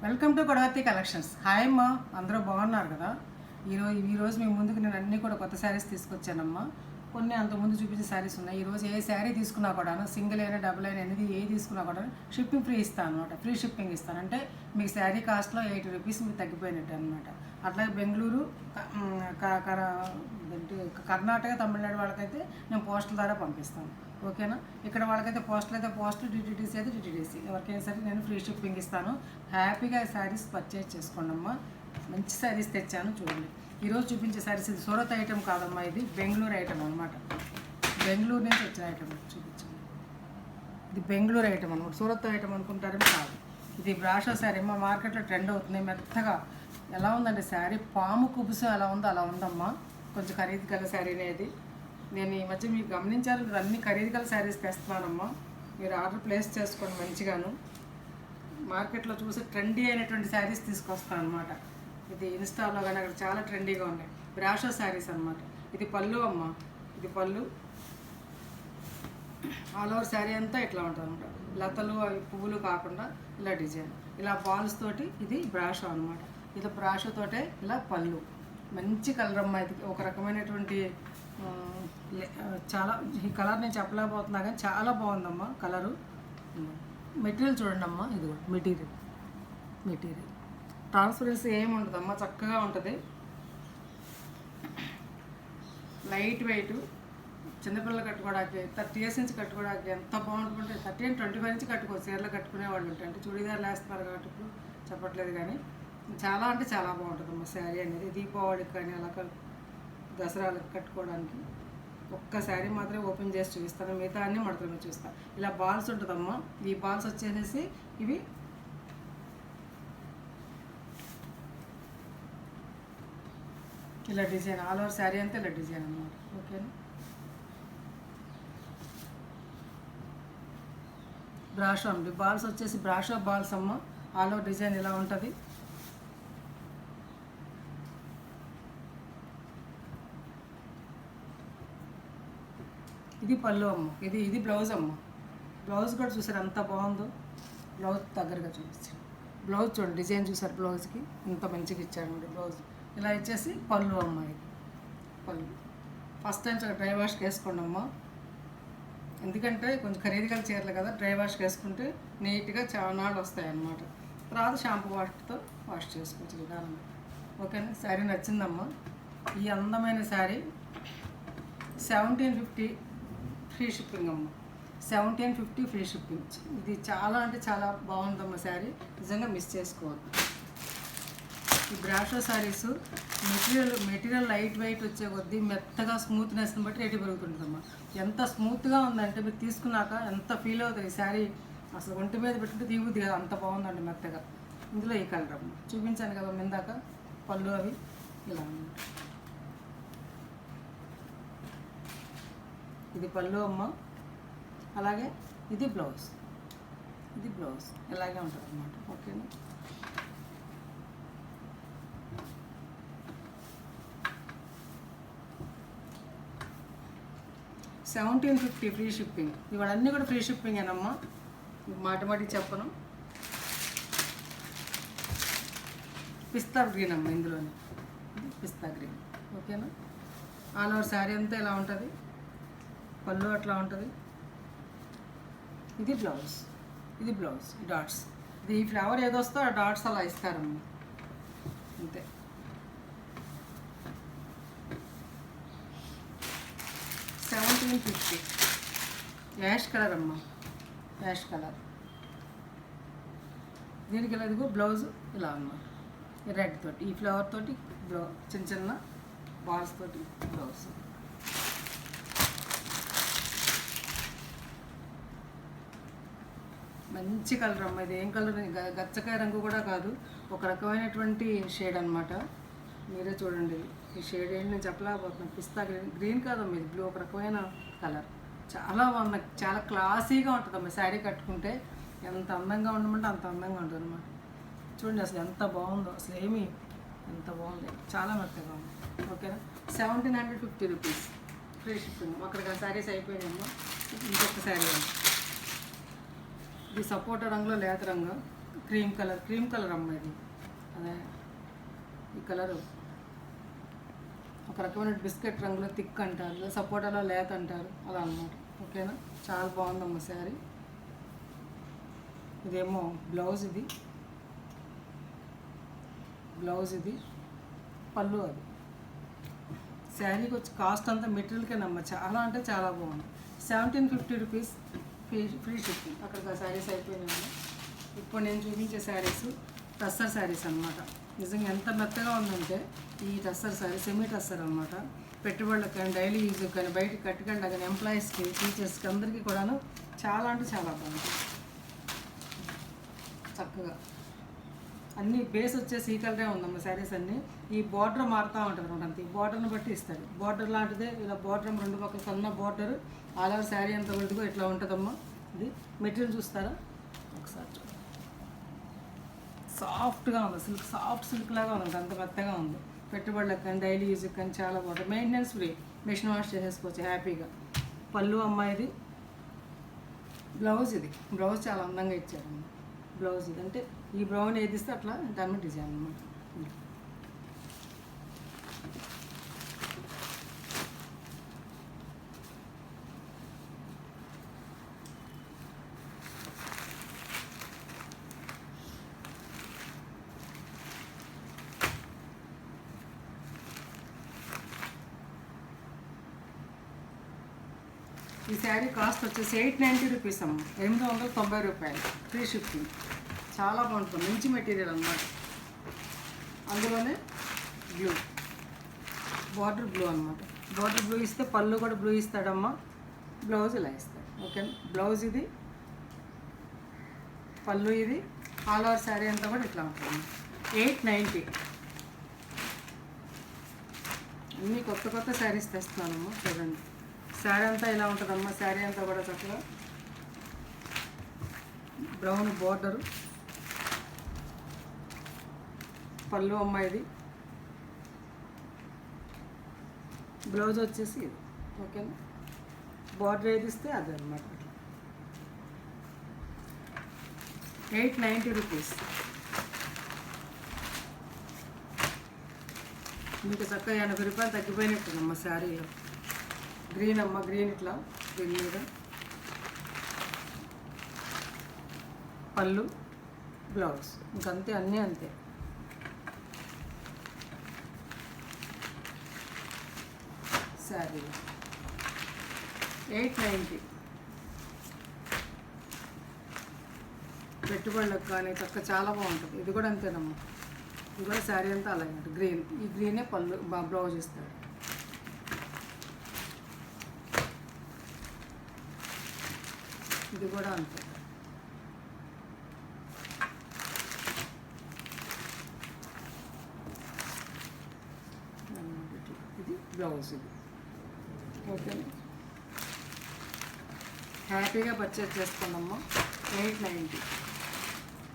Welcome to Godavathi collections. Hi అమ్మా, అందరూ బాగున్నారు కదా. ఈరోజు మీ ముందుకు నేను అన్నీ కూడా కొత్త శారీస్ తీసుకొచ్చానమ్మా. కొన్ని అంతకుముందు చూపించే శారీస్ ఉన్నాయి. ఈరోజు ఏ శారీ తీసుకున్నా కూడా సింగిల్ అయినా డబుల్ అయినా అనేది ఏ తీసుకున్నా కూడా షిప్పింగ్ ఫ్రీ ఇస్తాను అనమాట. ఫ్రీ షిప్పింగ్ ఇస్తాను అంటే మీకు శారీ కాస్ట్లో 80 రూపీస్ మీకు తగ్గిపోయినట్టు అనమాట. అట్లాగే బెంగళూరు, కర్ణాటక, తమిళనాడు వాళ్ళకైతే నేను పోస్టల్ ద్వారా పంపిస్తాను. ఓకేనా. ఇక్కడ వాళ్ళకైతే పోస్టల్, డిటీడీసీ అయితే డిటీడీసీ, ఎవరికైనా సరే నేను ఫ్రీ షిప్పింగ్ ఇస్తాను. హ్యాపీగా శారీస్ పర్చేజ్ చేసుకోండి అమ్మా. మంచి శారీస్ తెచ్చాను చూడండి. ఈరోజు చూపించే శారీస్ ఇది సూరత్ ఐటమ్ కాదమ్మా, ఇది బెంగళూరు ఐటమ్ అనమాట. బెంగళూరు నుంచి వచ్చిన ఐటమ్ చూపించండి. ఇది బెంగళూరు ఐటమ్ అనమాట, సూరత్ ఐటమ్ అనుకుంటారేమో కాదు. ఇది బ్రాషో శారీ అమ్మా, మార్కెట్లో ట్రెండ్ అవుతుంది. మెత్తగా ఎలా ఉందండి శారీ, పాము కుబుసం ఎలా ఉందో అలా ఉందమ్మా. కొంచెం ఖరీదు గల శారీ అనేది. నేను ఈ మధ్య మీకు గమనించారు, అన్ని ఖరీదు గల శారీస్ తెస్తున్నానమ్మా. మీరు ఆర్డర్ ప్లేస్ చేసుకోండి మంచిగాను. మార్కెట్లో చూసి ట్రెండీ అయినటువంటి శారీస్ తీసుకొస్తాను అనమాట. ఇది ఇన్స్టాలో కానీ అక్కడ చాలా ట్రెండీగా ఉన్నాయి. బ్రాషో శారీస్ అనమాట. ఇది పళ్ళు అమ్మ, ఇది పళ్ళు. ఆల్ ఓవర్ శారీ అంతా ఇట్లా ఉంటుంది అనమాట. లతలు అవి పువ్వులు కాకుండా ఇలా డిజైన్, ఇలా బాల్స్ తోటి. ఇది బ్రాషో అనమాట. ఇది బ్రాషో తోటే ఇలా పళ్ళు. మంచి కలర్ అమ్మ. ఇది ఒక రకమైనటువంటి చాలా, ఈ కలర్ నేను చెప్పలేకపోతున్నా కానీ చాలా బాగుందమ్మా కలరు. మెటీరియల్ చూడండి అమ్మా, ఇది కూడా మెటీరియల్ ట్రాన్స్పరెన్సీ ఏమి ఉంటుందమ్మా, చక్కగా ఉంటుంది. లైట్ వెయిట్, చిన్నపిల్లలు కట్టుకోవడానికి 30 years నుంచి కట్టుకోవడానికి ఎంత బాగుంటుందంటే 30 and 25 నుంచి కట్టుకోవచ్చు. చీరలు కట్టుకునే వాళ్ళు ఉంటాయి, అంటే చూడీదారులు వేస్తున్నారు కాబట్టి ఇప్పుడు చెప్పట్లేదు కానీ చాలా అంటే చాలా బాగుంటుందమ్మా శారీ అనేది. దీపావళికి కానీ అలా దసరాలకు కట్టుకోవడానికి. ఒక్క శారీ మాత్రమే ఓపెన్ చేసి చూపిస్తాను, మిగతా అన్నీ మడతలు చూస్తాను. ఇలా బాల్స్ ఉంటుందమ్మా. ఈ బాల్స్ వచ్చేసేసి ఇవి ఇలా డిజైన్, ఆల్ ఓవర్ శారీ అంతా ఇలా డిజైన్ అన్నమాట. ఓకేనా. బ్రాషో అండి, బాల్స్ వచ్చేసి బ్రాషో బాల్స్ అమ్మ. ఆల్ ఓవర్ డిజైన్ ఇలా ఉంటుంది. ఇది పళ్ళు అమ్మ, ఇది బ్లౌజ్ అమ్మ. బ్లౌజ్ కూడా చూసారు ఎంత బాగుందో. బ్లౌజ్ దగ్గరగా చూపించాను. బ్లౌజ్ చూడండి, డిజైన్ చూసారు బ్లౌజ్కి ఎంత మంచిగా ఇచ్చారండి బ్లౌజ్. ఇలా ఇచ్చేసి పళ్ళు అమ్మ. ఇది పళ్ళు. ఫస్ట్ టైం చాలా డ్రై వాష్కి వేసుకోండి అమ్మ, ఎందుకంటే కొంచెం ఖరీదుగా చీరలు కదా. డ్రై వాష్కి వేసుకుంటే నీట్గా చాలా నాళ్ళు వస్తాయి అన్నమాట. తర్వాత షాంపూ వాష్తో వాష్ చేసుకోవచ్చు విధానంగా. ఓకేనా. శారీ నచ్చిందమ్మా. ఈ అందమైన శారీ 1750 ఫ్రీ షిప్పింగ్ అమ్మ. 1750 ఫ్రీ షిప్పింగ్. ఇది చాలా అంటే చాలా బాగుందమ్మ శారీ, నిజంగా మిస్ చేసుకోవద్దు. ఈ బ్రాషో శారీస్ మెటీరియల్ లైట్ వెయిట్ వచ్చే కొద్దీ మెత్తగా స్మూత్నెస్ని బట్టి రేటు పెరుగుతుంటుందమ్మా. ఎంత స్మూత్గా ఉందంటే మీరు తీసుకున్నాక ఎంత ఫీల్ అవుతుంది. ఈ శారీ అసలు ఒంటి మీద పెట్టుకుంటే దిగుద్ది కదా, అంత బాగుందండి మెత్తగా. ఇందులో ఈ కలర్ అమ్మ చూపించాను కదా ఇందాక, పళ్ళు అవి ఇలా అన్నమాట. ఇది పళ్ళు అమ్మ. అలాగే ఇది బ్లౌజ్ ఇలాగే ఉంటుంది అన్నమాట. ఓకేనా. $1750 ఫ్రీ షిప్పింగ్. ఇవన్నీ కూడా ఫ్రీ షిప్పింగ్ ఏనమ్మా, మాటిమాటికి చెప్పను. పిస్తా గ్రీన్ అమ్మ, ఇందులోనే పిస్తా గ్రీన్. ఓకేనా. ఆల్ ఓవర్ శారీ అంతా ఇలా ఉంటుంది. పళ్ళు అట్లా ఉంటుంది. ఇది బ్లౌజ్ డాట్స్. ఇది ఈ ఫ్లవర్ ఏదొస్తో ఆ డాట్స్ అలా ఇస్తారమ్మ, అంతే. $1750 యాష్ కలర్ అమ్మ, యాష్ కలర్. దీనికి ఇలా ఇదిగో బ్లౌజ్ ఇలా అన్నమాట, రెడ్ తోటి, ఈ ఫ్లవర్ తోటి చిన్న చిన్న బాల్స్ తోటి బ్లౌజ్. మంచి కలర్ అమ్మ. ఇది ఏం కలర్, గచ్చకాయ రంగు కూడా కాదు, ఒక రకమైనటువంటి షేడ్ అనమాట. మీరే చూడండి ఈ షేడ్ ఏంటి నేను చెప్పలేకపోతున్నాను. పిస్తా గ్రీన్ కాదమ్మ, ఇది బ్లూ, ఒక రకమైన కలర్. చాలా బాగుంది, చాలా క్లాసీగా ఉంటుందమ్మ. శారీ కట్టుకుంటే ఎంత అందంగా ఉండమంటే అంత అందంగా ఉంటుంది అనమాట. చూడండి అసలు ఎంత బాగుందో, అసలు ఎంత బాగుంది, చాలా మెత్తగా ఉంది. ఓకేనా. 1750 రూపీస్ ఫ్రీ షిప్పింగ్. అక్కడికి ఆ శారీస్ అయిపోయినాయమ్మా. ఇంకొక శారీ ఇది సపోటా రంగులో లేత రంగు, క్రీమ్ కలర్ అమ్మ ఇది. అదే ఈ కలరు ఒక రకమైన బిస్కెట్ రంగులో థిక్ అంటారు, సపోటాలో లేత అంటారు, అలా అన్నమాట. ఓకేనా, చాలా బాగుందమ్మ శారీ. ఇదేమో బ్లౌజ్, ఇది పళ్ళు. అది శారీకి వచ్చి కాస్ట్ అంతా మెటీరియల్కేనమ్మా, చాలా అంటే చాలా బాగుంది. 1750 రూపీస్ ఫ్రీ షిప్పింగ్. అక్కడికి ఆ శారీస్ అయిపోయినాయి. ఇప్పుడు నేను చూపించే శారీస్ టస్సర్ శారీస్ అనమాట. నిజంగా ఎంత మెత్తగా ఉందంటే ఈ టస్సర్ శారీ సెమీ టస్సర్ అనమాట. పెట్టుబడులకు కానీ డైలీ యూజ్ కానీ బయటకు కట్టుకెళ్ళి కానీ ఎంప్లాయీస్కి టీచర్స్కి అందరికీ కూడాను చాలా అంటే చాలా బాగుంటుంది. చక్కగా అన్నీ బేస్ వచ్చేసి ఈ కలరే ఉందమ్మ శారీస్ అన్నీ. ఈ బార్డర్ మారుతూ ఉంటుంది అనమాట. అంతే, ఈ బార్డర్ని బట్టి ఇస్తారు. బార్డర్ లాంటిదే ఇలా బార్డర్ రెండు పక్కల సన్న బార్డర్ ఆల్ ఓవర్ శారీ అంతా కొడుకో ఇట్లా ఉంటుందమ్మా. ఇది మెటీరియల్ చూస్తారా ఒకసారి, సాఫ్ట్గా ఉంది, సాఫ్ట్ సిల్క్ లాగా ఉంది, అంత మెత్తగా ఉంది. పెట్టుబడులకు కానీ డైలీ యూజ్కి కానీ చాలా బాగుంటుంది. మెయింటెనెన్స్ ఫ్రీ, మిషన్ వాష్ చేసేసుకోవచ్చు హ్యాపీగా. పళ్ళు అమ్మాయిది. బ్లౌజ్, ఇది బ్లౌజ్ చాలా అందంగా ఇచ్చారు. బ్లౌజ్ ఇది అంటే ఈ బ్రౌన్ ఏది ఇస్తే అట్లా డైమండ్ డిజైన్ అన్నమాట. ఈ శారీ కాస్ట్ వచ్చేసి 890 రూపీస్ అమ్మ, 890 రూపాయలు ఫ్రీ షిప్పింగ్. చాలా బాగుంటుంది, మంచి మెటీరియల్ అన్నమాట. అందులోనే బ్లూ, బార్డర్ బ్లూ అనమాట. బార్డర్ బ్లూ ఇస్తే పళ్ళు కూడా బ్లూ ఇస్తాడమ్మా. బ్లౌజ్ ఇలా ఇస్తాడు. ఓకేనా, బ్లౌజ్ ఇది, పళ్ళు ఇది, ఆల్ ఓవర్ శారీ అంతా కూడా ఇట్లా ఉంటుంది. 890. అన్నీ కొత్త శారీస్ తెస్తున్నానమ్మా. చూడండి, శారీ అంతా ఇలా ఉంటుందమ్మా. శారీ అంతా కూడా చక్కగా బ్రౌన్ బార్డరు, పళ్ళు అమ్మాయిది, బ్లౌజ్ వచ్చేసి ఇది. ఓకేనా, బార్డర్ ఏది ఇస్తే అదే అనమాట. 890 రూపీస్. మీకు చక్కగా 80 రూపాయలు తగ్గిపోయినట్టుందమ్మా శారీలో. గ్రీన్ అమ్మ, గ్రీన్ ఇట్లా గ్రీన్ మీద పళ్ళు, బ్లౌజ్, ఇంకంతే, అన్నీ అంతే. శారీ 890. పెట్టుబడులకు కానీ చక్క చాలా బాగుంటుంది. ఇది కూడా అంతేనమ్మా. ఇది కూడా శారీ అంతా అలాగే ఉంటుంది. గ్రీన్, ఈ గ్రీనే పళ్ళు బ్లౌజ్ ఇస్తాడు. ఇది కూడా అంతే. ఇది బ్లౌజ్, ఇది. ఓకే, హ్యాపీగా పర్చేజ్ చేసుకున్నాము. 890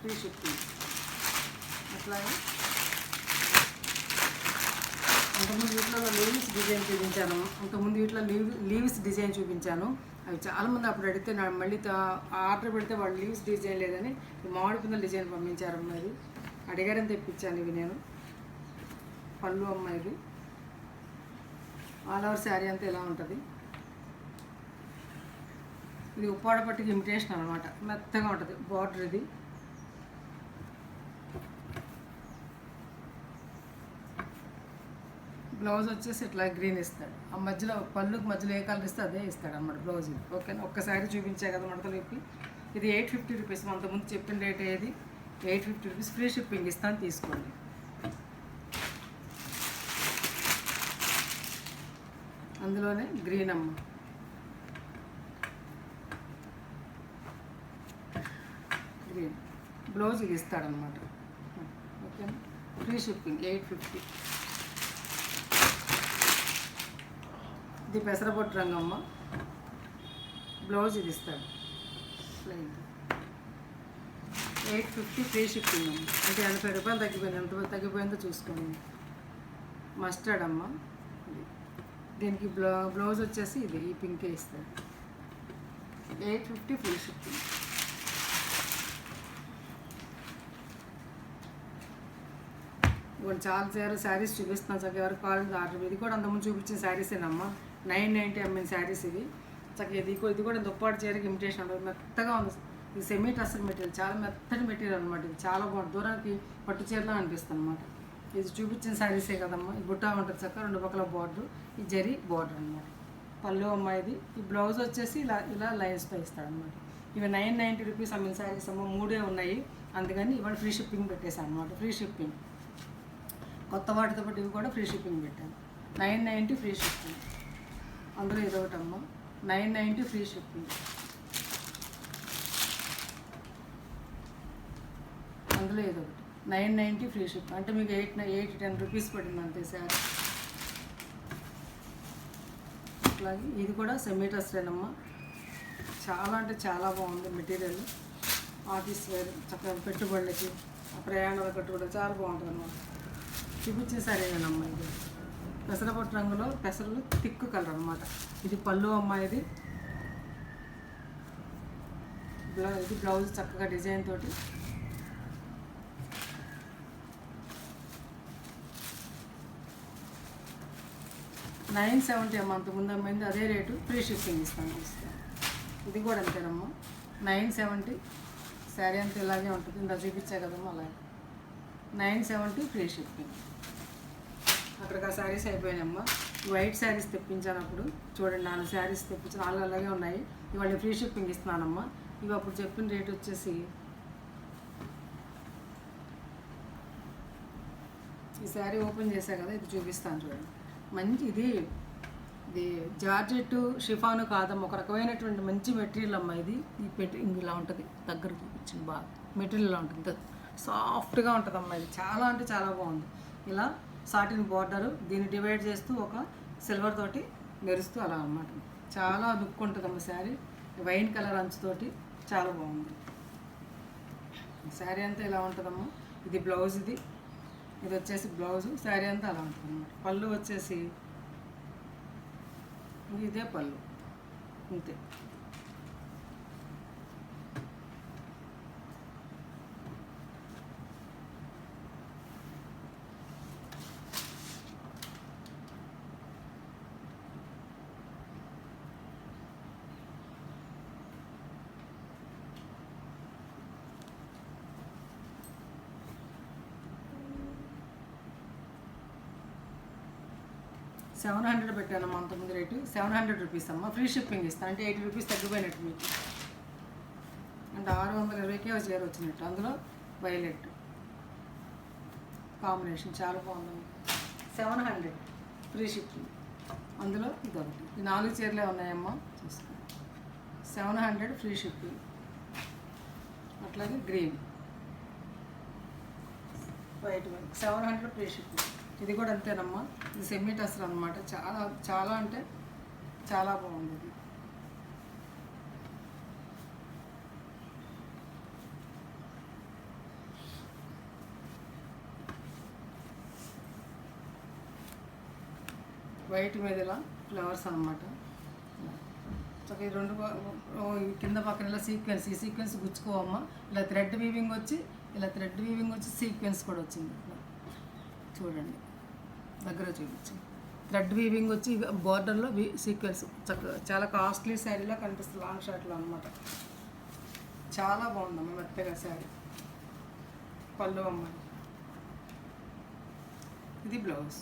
ఫ్రీ షిప్పింగ్. అట్లాగే అంతకుముందు వీటిలో లీవ్స్ డిజైన్ చూపించాను. అంతకుముందు వీటిలో లీవ్స్ డిజైన్ చూపించాను. అవి చాలామంది అప్పుడు అడిగితే మళ్ళీ ఆర్డర్ పెడితే వాళ్ళు లీవ్స్ డిజైన్ లేదని మామిడి పిందెల డిజైన్ పంపించారు. అమ్మాయి అడిగారని తెప్పించాను. ఇవి నేను పళ్ళు అమ్మాయిది. ఆల్ ఓవర్ శారీ అంతా ఇలా ఉంటుంది. ఇది ఉప్పాడ పట్టుకి ఇమిటేషన్ అనమాట, మెత్తగా ఉంటుంది. బార్డర్ ఇది. బ్లౌజ్ వచ్చేసి ఇట్లా గ్రీన్ ఇస్తాడు. ఆ మధ్యలో పళ్ళుకి మధ్యలో ఏ కలర్ ఇస్తే అదే ఇస్తాడు అన్నమాట బ్లౌజ్. ఓకేనా, ఒక్కసారి చూపించా కదా మడతలోకి. ఇది 850 రూపీస్. అంతకుముందు చెప్పిన రేట్ ఏది 850 రూపీస్. ఫ్రీ షిప్పింగ్ ఇస్తాను, తీసుకోండి. అందులోనే గ్రీన్ అమ్మ, గ్రీన్ బ్లౌజ్ ఇది ఇస్తాడనమాట. ఓకేనా, ఫ్రీ షిప్పింగ్ 850. ఇది పెసరపొట్టు రంగమ్మ, బ్లౌజ్ ఇది ఇస్తాడు ప్లెయిన్. 850 ఫ్రీ షిప్పింగ్ అమ్మ. అంటే 80 రూపాయలు తగ్గిపోయింది. ఎంత తగ్గిపోయిందో చూసుకోండి. మస్టర్డ్ అమ్మ. దీనికి బ్లౌజ్ వచ్చేసి ఇది ఈ పింకే ఇస్తాడు. 850 ఫ్రీ షిప్పింగ్. ఇవాళ చాలా శారీస్ చూపిస్తున్నాను చక్కగా ఎవరికి కావాలంటే ఆర్డర్. ఇది కూడా అంతకుముందు చూపించిన శారీసేనమ్మా. 990 అమ్మిన శారీస్ ఇవి. చక్కగా ఇది కూడా దుప్పాటు చీరకి ఇమిటేషన్ ఉంటుంది, మెత్తగా ఉంది. ఇది సెమీ టస్సర్ మెటీరియల్, చాలా మెత్తటి మెటీరియల్ అనమాట. ఇది చాలా బాగుంటుంది, దూరానికి పట్టు చీరలా అనిపిస్తుంది అనమాట. ఇది చూపించిన శారీసే కదమ్మా. ఈ బుట్ట ఉంటుంది చక్కగా, 2 పక్కల బార్డర్, ఈ జరీ బార్డర్ అనమాట. పళ్ళు అమ్మాయిది. ఈ బ్లౌజ్ వచ్చేసి ఇలా లైన్స్తో ఇస్తాడనమాట. ఇవి 990 రూపీస్ అమ్మిన శారీస్ అమ్మ. 3 ఉన్నాయి, అందుకని ఇవాళ ఫ్రీ షిప్పింగ్ పెట్టేశాను అనమాట. ఫ్రీ షిప్పింగ్ కొత్త వాటితో పాటు ఇవి కూడా ఫ్రీ షిప్పింగ్ పెట్టాను. 990 ఫ్రీ షిప్పింగ్. అందులో ఇదొకటమ్మా, 990 ఫ్రీ షిప్పింగ్. అందులో ఇదొకటి 990 ఫ్రీ షిప్పింగ్. అంటే మీకు 8-10 రూపీస్ పడింది అంతే శారీ. అట్లాగే ఇది కూడా సెమీ టస్సేనమ్మా. చాలా అంటే చాలా బాగుంది మెటీరియల్. ఆఫీస్ వేర్ చక్కగా పెట్టుబడులకి, ప్రయాణాల కట్టుబడి చాలా బాగుంటుంది అన్నమాట. చూపించే సరేనమ్మా. ఇది పెసరపట్టు రంగులో పెసరలు థిక్ కలర్ అనమాట. ఇది పళ్ళు అమ్మాయిది. ఇది బ్లౌజ్ చక్కగా డిజైన్ తోటి. $970 అమ్మ. అంతకుముందు అమ్మైంది అదే రేటు, ఫ్రీ షిప్పింగ్ ఇస్తాను. ఇది కూడా అంతేనమ్మా, 970. శారీ అంతా ఇలాగే ఉంటుంది, ఇందా చూపించా కదమ్మా అలాగే. 970 ఫ్రీ షిప్పింగ్. అక్కడికి ఆ శారీస్ అయిపోయినాయమ్మా. వైట్ శారీస్ తెప్పించాను అప్పుడు, చూడండి 4 శారీస్ తెప్పించి 4 అలాగే ఉన్నాయి. ఇవాళ ఫ్రీ షిప్పింగ్ ఇస్తున్నానమ్మా. ఇవి అప్పుడు చెప్పిన రేట్ వచ్చేసి, ఈ శారీ ఓపెన్ చేశా కదా, ఇది చూపిస్తాను చూడండి. మంచి ఇది జార్జెట్ షిఫాను కాదమ్మా, ఒక రకమైనటువంటి మంచి మెటీరియల్ అమ్మా. ఇది ఇలా ఉంటుంది, దగ్గర చూపించింది బాగా మెటీరియల్ ఇలా ఉంటుంది, సాఫ్ట్గా ఉంటుంది అమ్మా. ఇది చాలా అంటే చాలా బాగుంది. ఇలా సాటిన్ బార్డరు, దీన్ని డివైడ్ చేస్తూ ఒక సిల్వర్ తోటి మెరుస్తూ అలా అన్నమాట. చాలా లుక్ ఉంటుందమ్మా శారీ. వైన్ కలర్ అంచుతోటి చాలా బాగుంది శారీ అంతా. ఇలా ఉంటుందమ్మా. ఇది బ్లౌజ్, ఇది వచ్చేసి బ్లౌజు. శారీ అంతా అలా ఉంటుంది అన్నమాట. పళ్ళు వచ్చేసి ఇదే పళ్ళు, అంతే. $700 పెట్టానమ్మా. అంతకుముందు రేటు 700 రూపీస్ అమ్మ. ఫ్రీ షిప్పింగ్ ఇస్తాను, అంటే 80 రూపీస్ తగ్గిపోయినట్టు మీకు. అంటే 620కే చీర వచ్చినట్టు. అందులో వైలెట్ కాంబినేషన్ చాలా బాగుంది. 700 ఫ్రీ షిప్పింగ్. అందులో ఇదొకటి. ఈ 4 చీరలే ఉన్నాయమ్మా, చూసుకోండి. 700 ఫ్రీ షిప్పింగ్. అట్లాగే గ్రీన్, వైట్ 700 ఫ్రీ షిప్పింగ్. ఇది కూడా అంతేనమ్మా. ఇది సెమీ టస్సర్ అనమాట. చాలా అంటే చాలా బాగుంది. ఇది వైట్ మీద ఇలా ఫ్లవర్స్ అనమాట. చక్కగా 2 కింద పక్కన ఇలా సీక్వెన్స్, ఈ సీక్వెన్స్ గుచ్చుకోవమ్మా. ఇలా థ్రెడ్ వీవింగ్ వచ్చి సీక్వెన్స్ కూడా వచ్చింది. చూడండి, దగ్గర చూపించి థ్రెడ్ వీవింగ్ వచ్చి బార్డర్లో సీక్వెన్స్. చక్కగా చాలా కాస్ట్లీ శారీలా కనిపిస్తుంది, లాంగ్ షార్ట్లో అనమాట. చాలా బాగుందమ్మా, మెత్తగా శారీ. పళ్ళు అమ్మాయి, ఇది బ్లౌజ్.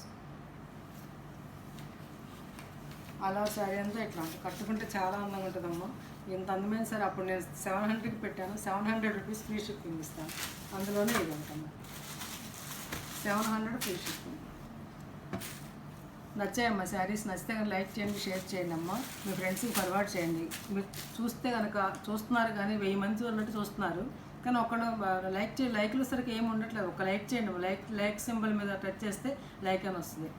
అలా శారీ అంతా ఇట్లా కట్టుకుంటే చాలా అందంగా ఉంటుందమ్మా. ఇంత అందమైన సరే అప్పుడు నేను 700కి పెట్టాను. 700 రూపీస్ ఫ్రీ షిప్పింగ్ ఇస్తాను. అందులోనే ఇది ఉంటుందమ్మా, 700 ఫ్రీ షిప్పింగ్. నచ్చాయమ్మా శారీస్. నచ్చితే కనుక లైక్ చేయండి, షేర్ చేయండి అమ్మా. మీ ఫ్రెండ్స్కి ఫార్వర్డ్ చేయండి. మీరు చూస్తే కనుక చూస్తున్నారు, కానీ 1000 మంది ఉన్నట్టు చూస్తున్నారు, కానీ ఒక్కడు లైక్లు సరికి ఏమి ఉండట్లేదు. ఒక లైక్ చేయండి. లైక్ సింబల్ మీద టచ్ చేస్తే లైక్ అని వస్తుంది.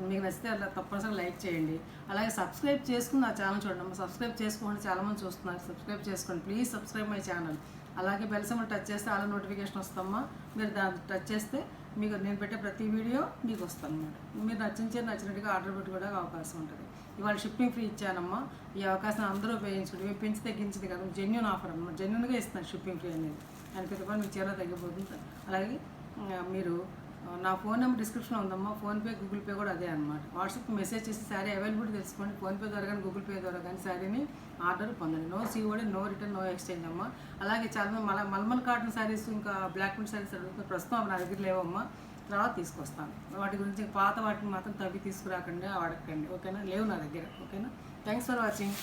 మీకు నచ్చితే అలా తప్పనిసరిగా లైక్ చేయండి. అలాగే సబ్స్క్రైబ్ చేసుకుని నా ఛానల్ చూడండి. సబ్స్క్రైబ్ చేసుకోండి, చాలామంది చూస్తున్నారు. సబ్స్క్రైబ్ చేసుకోండి ప్లీజ్. Subscribe my channel. అలాగే బెల్ సింబల్ టచ్ చేస్తే అలా నోటిఫికేషన్ వస్తామా. మీరు దాన్ని టచ్ చేస్తే మీకు నేను పెట్టే ప్రతి వీడియో మీకు వస్తాను అన్నమాట. మీరు నచ్చినట్టుగా ఆర్డర్ పెట్టుకోవడానికి అవకాశం ఉంటుంది. ఇవాళ షిప్పింగ్ ఫ్రీ ఇచ్చానమ్మా. ఈ అవకాశం అందరూ ఉపయోగించుకోండి. మేము పెంచి తగ్గించింది కదా, జెన్యూన్ ఆఫర్ అన్నమాట. జెన్యూన్గా ఇస్తున్నాను షిప్పింగ్ ఫ్రీ అనేది. దాని పెద్ద మీకు చీర తగ్గిపోతుంది. అలాగే మీరు నా ఫోన్ నెంబర్ డిస్క్రిప్షన్లో ఉందమ్మా. ఫోన్పే, గూగుల్ పే కూడా అదే అనమాట. వాట్సాప్కి మెసేజ్ చేసి శారీ అవైలబిలిటీ తెలుసుకోండి. ఫోన్పే ద్వారా కానీ గూగుల్ పే ద్వారా కానీ శారీని ఆర్డర్ పొందండి. No COD, no return, no exchange అమ్మా. అలాగే చాలామంది మల్మల్ కాటన్ శారీస్, ఇంకా బ్లాక్ ప్రింట్ శారీస్ అడుగుతున్నారు. ప్రస్తుతం నా దగ్గర లేవమ్మా, తర్వాత తీసుకొస్తాను. వాటి గురించి పాత వాటిని మాత్రం తవ్వి తీసుకురాకండి, వాడకండి. ఓకేనా? లేవు నా దగ్గర. ఓకేనా? Thanks for watching.